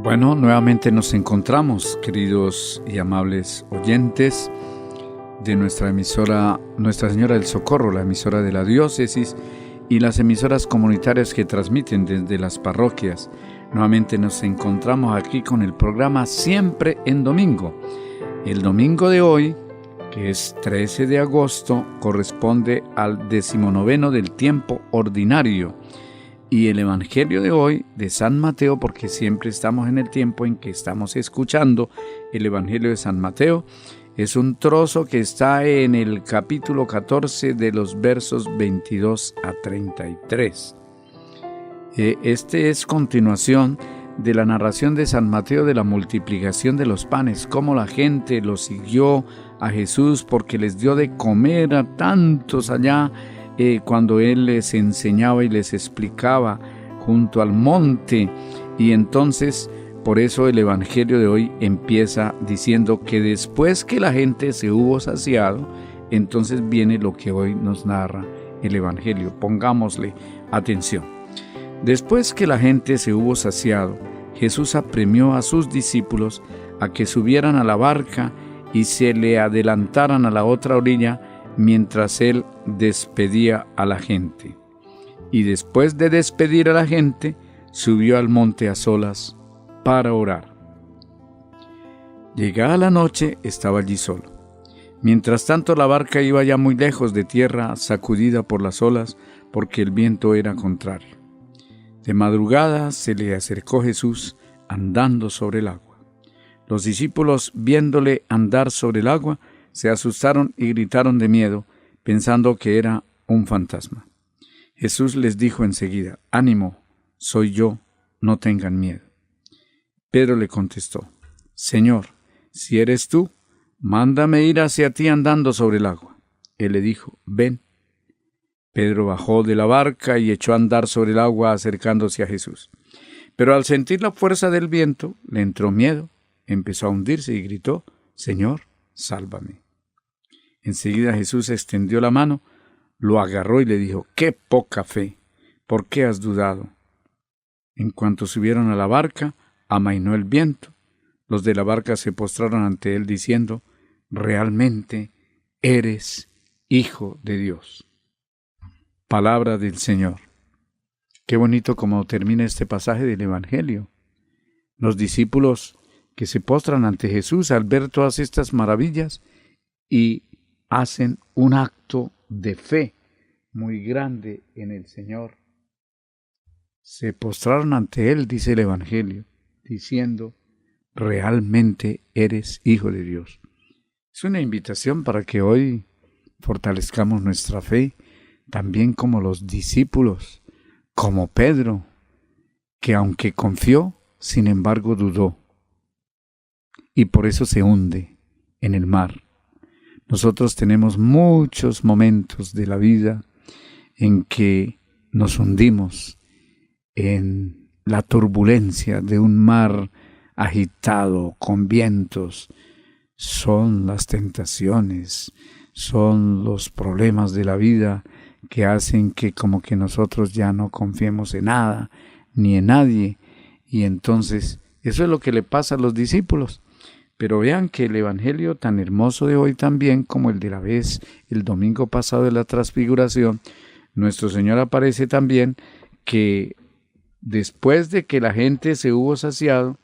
Bueno, nuevamente nos encontramos, queridos y amables oyentes de nuestra emisora Nuestra Señora del Socorro, la emisora de la diócesis, y las emisoras comunitarias que transmiten desde las parroquias. Nuevamente nos encontramos aquí con el programa Siempre en Domingo. El domingo de hoy, que es 13 de agosto, corresponde al 19º del tiempo ordinario. Y el Evangelio de hoy, de San Mateo, porque siempre estamos en el tiempo en que estamos escuchando el Evangelio de San Mateo, es un trozo que está en el capítulo 14 de los versos 22 a 33. Este es continuación de la narración de San Mateo de la multiplicación de los panes, cómo la gente lo siguió a Jesús porque les dio de comer a tantos allá, cuando Él les enseñaba y les explicaba junto al monte. Y entonces, por eso el Evangelio de hoy empieza diciendo que después que la gente se hubo saciado, entonces viene lo que hoy nos narra el Evangelio. Pongámosle atención. Después que la gente se hubo saciado, Jesús apremió a sus discípulos a que subieran a la barca y se le adelantaran a la otra orilla, mientras Él despedía a la gente. Y después de despedir a la gente, subió al monte a solas para orar. Llegada la noche, estaba allí solo. Mientras tanto, la barca iba ya muy lejos de tierra, sacudida por las olas, porque el viento era contrario. De madrugada se le acercó Jesús andando sobre el agua. Los discípulos, viéndole andar sobre el agua, se asustaron y gritaron de miedo, pensando que era un fantasma. Jesús les dijo enseguida: «Ánimo, soy yo, no tengan miedo». Pedro le contestó: «Señor, si eres tú, mándame ir hacia ti andando sobre el agua». Él le dijo: «Ven». Pedro bajó de la barca y echó a andar sobre el agua acercándose a Jesús. Pero al sentir la fuerza del viento, le entró miedo, empezó a hundirse y gritó: «Señor, sálvame». Enseguida Jesús extendió la mano, lo agarró y le dijo: «¡Qué poca fe! ¿Por qué has dudado?». En cuanto subieron a la barca, amainó el viento. Los de la barca se postraron ante él diciendo: «Realmente eres Hijo de Dios». Palabra del Señor. Qué bonito como termina este pasaje del Evangelio. Los discípulos que se postran ante Jesús al ver todas estas maravillas y hacen un acto de fe muy grande en el Señor. Se postraron ante Él, dice el Evangelio, diciendo: «Realmente eres Hijo de Dios». Es una invitación para que hoy fortalezcamos nuestra fe, también como los discípulos, como Pedro, que aunque confió, sin embargo dudó, y por eso se hunde en el mar. Nosotros tenemos muchos momentos de la vida en que nos hundimos en la turbulencia de un mar agitado con vientos. Son las tentaciones, son los problemas de la vida que hacen que como que nosotros ya no confiemos en nada ni en nadie. Y entonces eso es lo que le pasa a los discípulos. Pero vean que el Evangelio tan hermoso de hoy también, como el de la vez, el domingo pasado de la transfiguración, nuestro Señor aparece también que después de que la gente se hubo saciado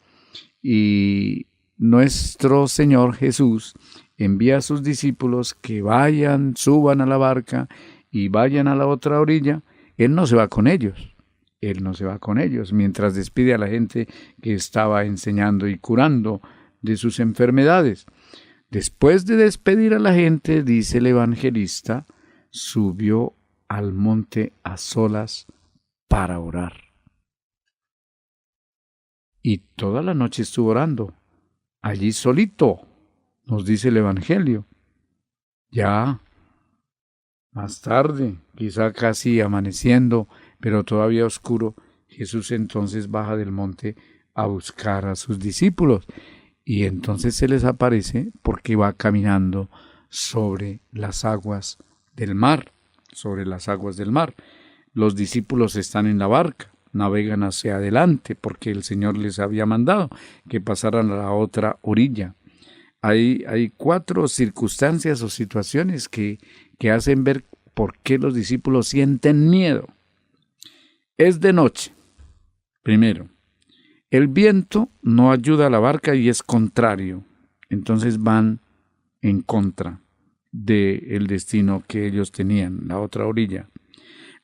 y nuestro Señor Jesús envía a sus discípulos que vayan, suban a la barca y vayan a la otra orilla, Él no se va con ellos. Él no se va con ellos mientras despide a la gente que estaba enseñando y curando de sus enfermedades. Después de despedir a la gente, dice el evangelista, subió al monte a solas para orar. Y toda la noche estuvo orando, allí solito, nos dice el evangelio. Ya más tarde, quizá casi amaneciendo, pero todavía oscuro, Jesús entonces baja del monte a buscar a sus discípulos. Y entonces se les aparece porque va caminando sobre las aguas del mar, sobre las aguas del mar. Los discípulos están en la barca navegan hacia adelante, porque el Señor les había mandado que pasaran a la otra orilla. Hay 4 circunstancias o situaciones que hacen ver por qué los discípulos sienten miedo. Es de noche. Primero, el viento no ayuda a la barca y es contrario. Entonces van en contra del destino que ellos tenían, la otra orilla.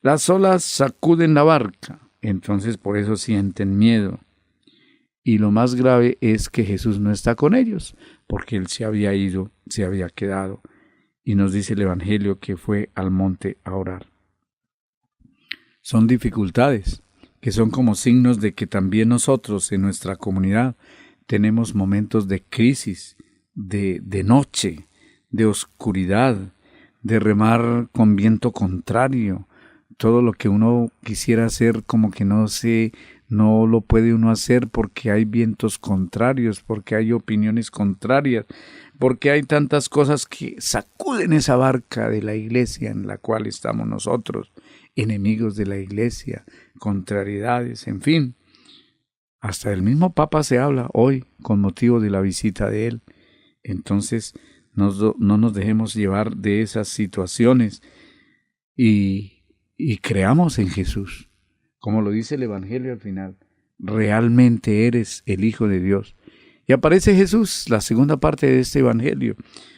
Las olas sacuden la barca, entonces por eso sienten miedo. Y lo más grave es que Jesús no está con ellos, porque Él se había ido, se había quedado. Y nos dice el Evangelio que fue al monte a orar. Son dificultades que son como signos de que también nosotros en nuestra comunidad tenemos momentos de crisis, de noche, de oscuridad, de remar con viento contrario. Todo lo que uno quisiera hacer como que no lo puede uno hacer porque hay vientos contrarios, porque hay opiniones contrarias, porque hay tantas cosas que sacuden esa barca de la iglesia en la cual estamos nosotros, enemigos de la iglesia, contrariedades, en fin. Hasta el mismo Papa se habla hoy con motivo de la visita de él. Entonces no nos dejemos llevar de esas situaciones y creamos en Jesús. Como lo dice el Evangelio al final, realmente eres el Hijo de Dios. Y aparece Jesús, la segunda parte de este Evangelio,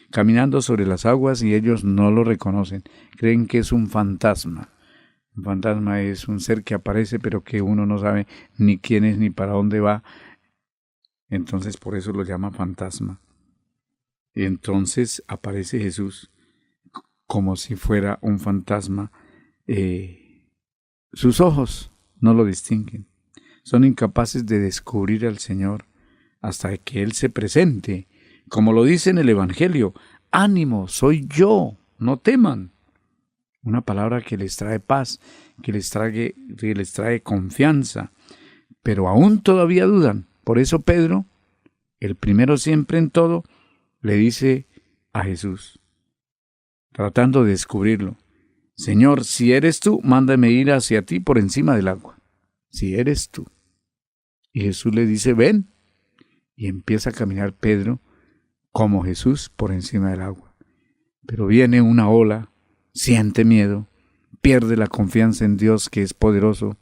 caminando sobre las aguas y ellos no lo reconocen. Creen que es un fantasma. Un fantasma es un ser que aparece pero que uno no sabe ni quién es ni para dónde va. Entonces por eso lo llama fantasma. Y entonces aparece Jesús como si fuera un fantasma. Sus ojos no lo distinguen. Son incapaces de descubrir al Señor hasta que Él se presente. Como lo dice en el Evangelio, ánimo, soy yo, no teman. Una palabra que les trae paz, que les trae confianza, pero aún todavía dudan. Por eso Pedro, el primero siempre en todo, le dice a Jesús, tratando de descubrirlo, Señor, si eres tú, mándame ir hacia ti por encima del agua. Si eres tú. Y Jesús le dice, ven. Y empieza a caminar Pedro como Jesús por encima del agua. Pero viene una ola, siente miedo, pierde la confianza en Dios que es poderoso.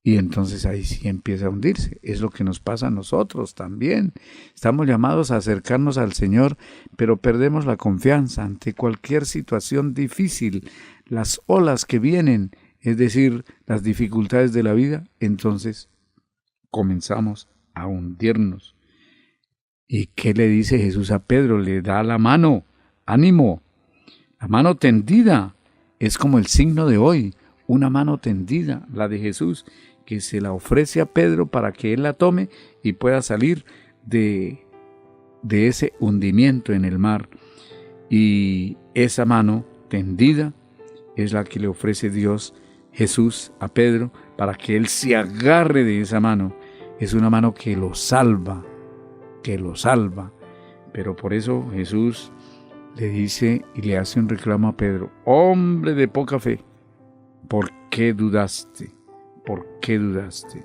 Y entonces ahí sí empieza a hundirse. Es lo que nos pasa a nosotros también. Estamos llamados a acercarnos al Señor, pero perdemos la confianza ante cualquier situación difícil. Las olas que vienen, es decir, las dificultades de la vida, entonces comenzamos a hundirnos. ¿Y qué le dice Jesús a Pedro? Le da la mano, ánimo. La mano tendida es como el signo de hoy, una mano tendida, la de Jesús, que se la ofrece a Pedro para que él la tome y pueda salir de ese hundimiento en el mar. Y esa mano tendida es la que le ofrece Dios, Jesús, a Pedro, para que él se agarre de esa mano. Es una mano que lo salva. Pero por eso Jesús le dice y le hace un reclamo a Pedro, hombre de poca fe, ¿por qué dudaste? ¿Por qué dudaste?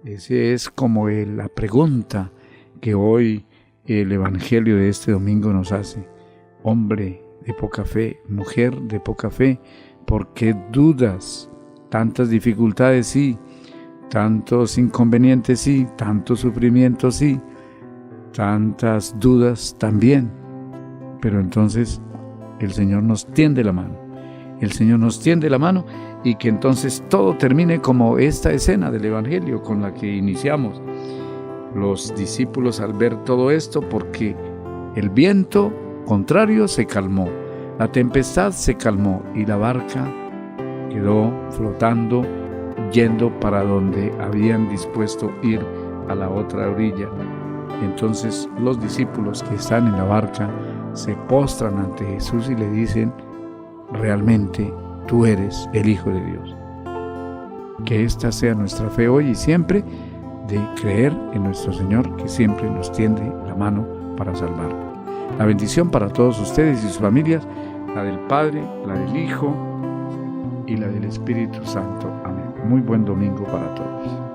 Esa es como la pregunta que hoy el Evangelio de este domingo nos hace. Hombre de poca fe, mujer de poca fe, ¿por qué dudas? Tantas dificultades sí, tantos inconvenientes sí, tanto sufrimiento sí, tantas dudas también. Pero entonces el Señor nos tiende la mano. El Señor nos tiende la mano y que entonces todo termine como esta escena del Evangelio con la que iniciamos. Los discípulos al ver todo esto, porque el viento contrario se calmó, la tempestad se calmó y la barca quedó flotando, yendo para donde habían dispuesto ir, a la otra orilla. Entonces los discípulos que están en la barca se postran ante Jesús y le dicen, realmente tú eres el Hijo de Dios. Que esta sea nuestra fe hoy y siempre, de creer en nuestro Señor, que siempre nos tiende la mano para salvarnos. La bendición para todos ustedes y sus familias, la del Padre, la del Hijo y la del Espíritu Santo. Amén. Muy buen domingo para todos.